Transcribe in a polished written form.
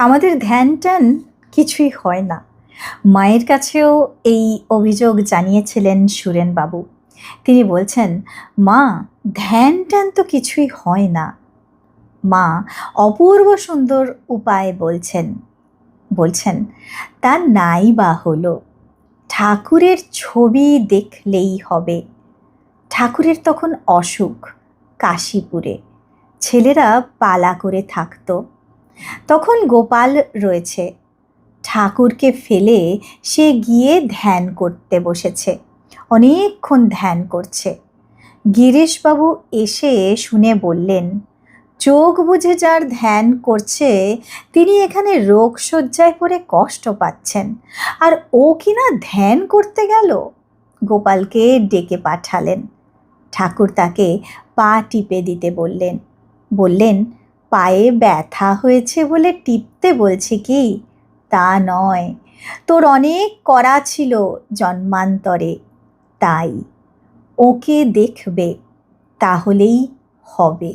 আমাদের ধ্যান টান কিছুই হয় না। মায়ের কাছেও এই অভিযোগ জানিয়েছিলেন সুরেনবাবু। তিনি বলছেন, মা, ধ্যান টান তো কিছুই হয় না। মা অপূর্ব সুন্দর উপায় বলছেন, তা নাই বা হলো, ঠাকুরের ছবি দেখলেই হবে। ঠাকুরের তখন অসুখ, কাশীপুরে ছেলেরা পালা করে থাকতো। তখন গোপাল রয়েছে, ঠাকুরকে ফেলে সে গিয়ে ধ্যান করতে বসেছে, অনেকক্ষণ ধ্যান করছে। গিরিশবাবু এসে শুনে বললেন, চোখ বুজে যার ধ্যান করছে তিনি এখানে রোগশয্যায় পড়ে কষ্ট পাচ্ছেন, আর ও কিনা ধ্যান করতে গেল। গোপালকে ডেকে পাঠালেন। ঠাকুর তাকে পা টিপে দিতে বললেন, পায়ে ব্যথা হয়েছে বলে টিপতে বলছি কি, তা নয়, তোর অনেক করা ছিল জন্মান্তরে, তাই ওকে দেখবে, তাহলেই হবে।